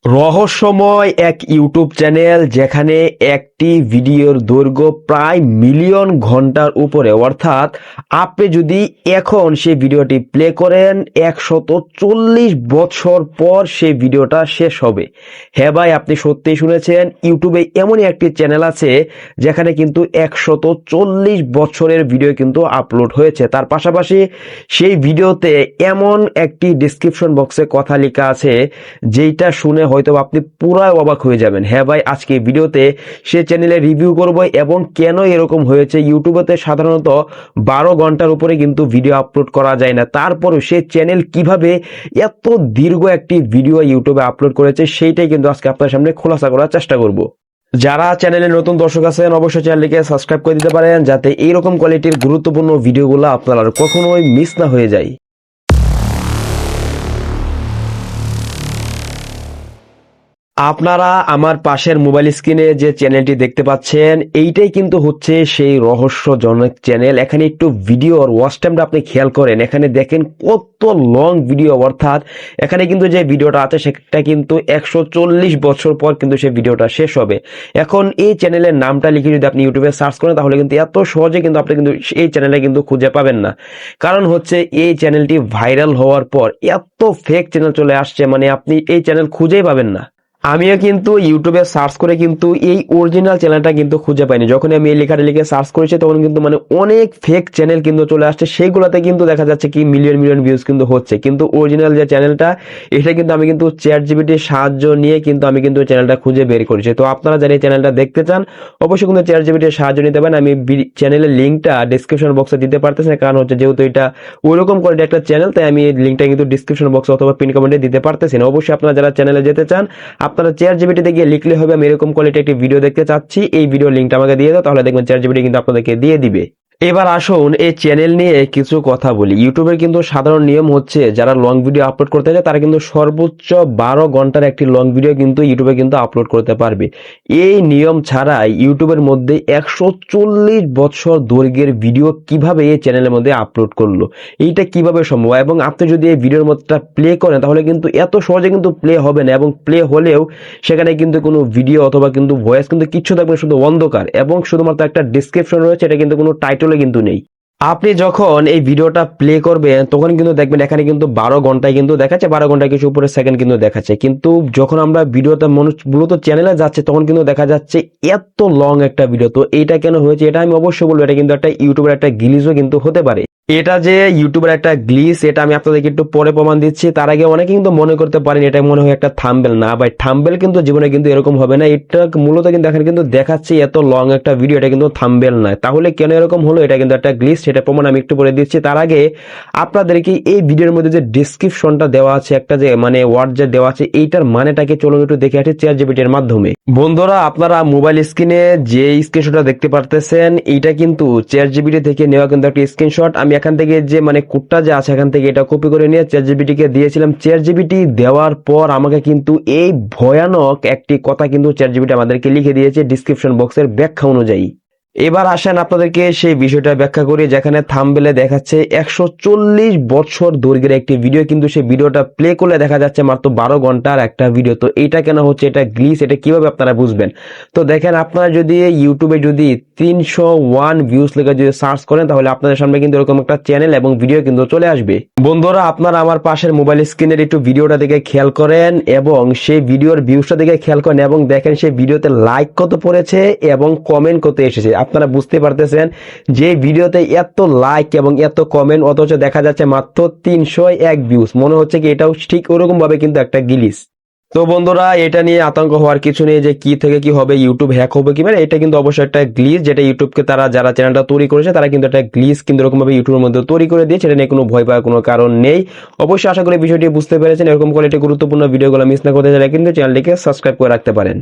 রহস্যময় এক YouTube channel যেখানে একটি ভিডিওর দৈর্ঘ্য প্রায় মিলিয়ন ঘন্টার উপরে, অর্থাৎ আপনি যদি এখন সেই ভিডিওটি প্লে করেন 140 বছর পর সেই ভিডিওটা শেষ হবে। হ্যাঁ ভাই, আপনি সত্যিই শুনেছেন, ইউটিউবে এমনই একটি চ্যানেল আছে যেখানে কিন্তু 140 বছরের ভিডিও কিন্তু আপলোড হয়েছে। তার পাশাপাশি সেই ভিডিওতে এমন একটি ডেসক্রিপশন বক্সে কথা লেখা আছে যেটা শুনে হয়তো আপনি পুরাই অবাক হয়ে যাবেন। হ্যাঁ ভাই, আজকে ভিডিওতে সে চ্যানেলে রিভিউ করব এবং কেন এরকম হয়েছে। ইউটিউবেতে সাধারণত 12 ঘন্টার উপরে কিন্তু ভিডিও আপলোড করা যায় না, তারপরেও সে চ্যানেল কিভাবে এত দীর্ঘ একটি ভিডিও ইউটিউবে আপলোড করেছে সেইটাই কিন্তু আজকে আপনার সামনে খোলাসা করার চেষ্টা করব। যারা চ্যানেলে নতুন দর্শক আছেন অবশ্যই চ্যানেলটিকে সাবস্ক্রাইব করে দিতে পারেন, যাতে এইরকম কোয়ালিটির গুরুত্বপূর্ণ ভিডিওগুলো আপনার আর কখনোই মিস না হয়ে যায়। আপনারা আমার পাশের মোবাইল স্ক্রিনে যে চ্যানেলটি দেখতে পাচ্ছেন, এইটাই কিন্তু হচ্ছে সেই রহস্যজনক চ্যানেল। এখানে একটু ভিডিওর ওয়াচ টাইমটা আপনি খেয়াল করেন, এখানে দেখেন কত লং ভিডিও, অর্থাৎ এখানে কিন্তু যে ভিডিওটা আছে সেটা কিন্তু 140 বছর পর কিন্তু সেই ভিডিওটা শেষ হবে। এখন এই চ্যানেলের নামটা লিখে যদি আপনি ইউটিউবে সার্চ করেন তাহলে কিন্তু এত সহজে কিন্তু আপনি কিন্তু এই চ্যানেলে কিন্তু খুঁজে পাবেন না। কারণ হচ্ছে এই চ্যানেলটি ভাইরাল হওয়ার পর এত ফেক চ্যানেল চলে আসছে, মানে আপনি এই চ্যানেল খুঁজেই পাবেন না। আমিও কিন্তু ইউটিউবে সার্চ করে কিন্তু এই অরিজিনাল চ্যানেলটা কিন্তু খুঁজে পাইনি। যখন আমি এই লেখাটা লিখে সার্চ করেছি তখন কিন্তু মানে অনেক ফেক চ্যানেল কিন্তু চলে আসছে, সেইগুলোতে কিন্তু দেখা যাচ্ছে কি মিলিয়ন মিলিয়ন ভিউজ কিন্তু হচ্ছে, কিন্তু অরিজিনাল যে চ্যানেলটা এটা কিন্তু আমি কিন্তু চ্যাট জিপিটির সাহায্য নিয়ে কিন্তু আমি কিন্তু চ্যানেলটা খুঁজে বের করেছি। তো আপনারা যারা এই চ্যানেলটা দেখতে চান অবশ্যই কিন্তু চ্যাট জিপিটির সাহায্য নিতে পারেন। আমি চ্যানেলের লিঙ্কটা ডিসক্রিপশন বক্সে দিতে পারতেছি না, কারণ হচ্ছে যেহেতু এটা ওইরকম কোয়ালিটি একটা চ্যানেল, তাই আমি লিঙ্কটা কিন্তু ডিসক্রিপশন বক্সে অথবা পিন কমেন্টে দিতে পারতেছি না। অবশ্যই আপনারা যারা চ্যানেলে যেতে চান আপনারা চ্যাট জিপিটিতে গিয়ে লিখলে হবে আমি এরকম কোয়ালিটি একটি ভিডিও দেখতে চাচ্ছি, এই ভিডিও লিঙ্কটা আমাকে দিয়ে দাও, তাহলে দেখবেন চ্যাট জিপিটি কিন্তু আপনাদেরকে দিয়ে দিবে। এবার আসুন এই চ্যানেল নিয়ে কিছু কথা বলি। ইউটিউবের কিন্তু সাধারণ নিয়ম হচ্ছে যারা লং ভিডিও আপলোড করতে চায় তারা কিন্তু সর্বোচ্চ 12 ঘন্টার একটি লং ভিডিও কিন্তু ইউটিউবে কিন্তু আপলোড করতে পারবে। এই নিয়ম ছাড়াই ইউটিউবের মধ্যে 140 বছর দৈর্ঘ্যের ভিডিও কিভাবে এই চ্যানেলের মধ্যে আপলোড করলো, এইটা কিভাবে সম্ভব, এবং আপনি যদি এই ভিডিওর মধ্যে প্লে করেন তাহলে কিন্তু এত সহজে কিন্তু প্লে হবে না, এবং প্লে হলেও সেখানে কিন্তু কোনো ভিডিও অথবা কিন্তু ভয়েস কিন্তু কিচ্ছু থাকবে না, শুধু অন্ধকার, এবং শুধুমাত্র একটা ডিসক্রিপশন রয়েছে, এটা কিন্তু কোনো টাইটেলও কিন্তু নেই। আপনি যখন এই ভিডিওটা প্লে করবেন তখন কিন্তু দেখবেন এখানে কিন্তু 12 ঘন্টায় কিন্তু দেখাচ্ছে, 12 ঘন্টায় কিছু উপরে সেকেন্ড কিন্তু দেখাচ্ছে, কিন্তু যখন আমরা ভিডিওটা মূলত চ্যানেলে যাচ্ছে তখন কিন্তু দেখা যাচ্ছে এত লং একটা ভিডিও। তো এইটা কেন হয়েছে এটা আমি অবশ্যই বলবো, এটা কিন্তু একটা ইউটিউবের একটা গ্লিচও কিন্তু হতে পারে। এটা যে ইউটিউবের একটা গ্লিচ এটা আমি আপনাদেরকে একটু পরে প্রমাণ দিচ্ছি। তার আগে অনেকে কিন্তু মনে করতে পারেন এটা মনে হয় একটা থাম্বনেল। না ভাই, থাম্বনেল কিন্তু জীবনে কিন্তু এরকম হবে না। এটা মূলত কিন্তু এখানে কিন্তু দেখাচ্ছে এত লং একটা ভিডিও, এটা কিন্তু থাম্বনেল নয়। তাহলে কেন এরকম হলো, এটা কিন্তু একটা গ্লিচ, সেটা প্রমাণ আমি একটু পরে দিচ্ছি। তার আগে আপনাদেরকে এই ভিডিওর মধ্যে যে ডেসক্রিপশনটা দেওয়া আছে, একটা যে মানে ওয়ার্ড যে দেওয়া আছে, এইটার মানেটাকে চলুন একটু দেখে আসি চ্যাট জিপিটির মাধ্যমে। বন্ধুরা, আপনারা মোবাইল স্ক্রিনে যে স্ক্রিনশটটা দেখতে পারতেছেন এইটা কিন্তু চ্যাট জিপিটি থেকে নেওয়া কিন্তু একটা স্ক্রিনশট। আমি এখান থেকে যে মানে কোডটা যে আছে এখান থেকে এটা কপি করে নিয়ে চ্যাট জিপিটিকে দিয়েছিলাম। চ্যাট জিপিটি দেওয়ার পর আমাকে কিন্তু এই ভয়ানক একটি কথা কিন্তু চ্যাট জিপিটি আমাদেরকে লিখে দিয়েছে ডিসক্রিপশন বক্সের ব্যাখ্যা অনুযায়ী। এবার আসেন আপনাদেরকে সেই বিষয়টা ব্যাখ্যা করি। যেখানে থাম্বনেলে দেখাচ্ছে 140 বছর দৈর্ঘ্যের একটি ভিডিও, কিন্তু সেই ভিডিওটা প্লে করলে দেখা যাচ্ছে মাত্র 12 ঘন্টার একটা ভিডিও। তো এইটা কেন হচ্ছে, এটা গ্লিচ, এটা কিভাবে আপনারা বুঝবেন? তো দেখেন, আপনারা যদি ইউটিউবে যদি 301 ভিউজ লেখা যদি সার্চ করেন তাহলে আপনাদের সামনে কিন্তু এরকম একটা চ্যানেল এবং ভিডিও কিন্তু চলে আসবে। বন্ধুরা, আপনারা আমার পাশের মোবাইল স্ক্রিনের একটু ভিডিওটা দেখে খেয়াল করেন এবং সেই ভিডিওর ভিউজটা দেখে খেয়াল করেন এবং দেখেন সেই ভিডিওতে লাইক কত পড়েছে এবং কমেন্ট কত এসেছে। আপনারা বুঝতে পারতেছেন যে ভিডিওতে এত লাইক এবং এত কমেন্ট, অথচ দেখা যাচ্ছে মাত্র 301 ভিউজ। মনে হচ্ছে কি এটাও ঠিক ওরকম ভাবে কিন্তু একটা গ্লিচ। তো বন্ধুরা, এটা নিয়ে আতঙ্ক হওয়ার কিছু নেই যে কি থেকে কি হবে, ইউটিউব হ্যাক হবে কি, মানে এটা কিন্তু অবশ্যই একটা গ্লিচ, যেটা ইউটিউবকে তারা যারা চ্যানেলটা তৈরি করেছে তারা কিন্তু একটা গ্লিচ কিন্তু এরকম ভাবে ইউটিউবের মধ্যে তৈরি করে দিয়েছে। এটা নিয়ে কোনো ভয় পাওয়ার কোনো কারণ নেই। অবশ্যই আশা করি বিষয়টি বুঝতে পেরেছেন। এরকম কোয়ালিটি গুরুত্বপূর্ণ ভিডিওগুলো মিস না করতে চাইলে কিন্তু চ্যানেলটিকে সাবস্ক্রাইব করে রাখতে পারেন।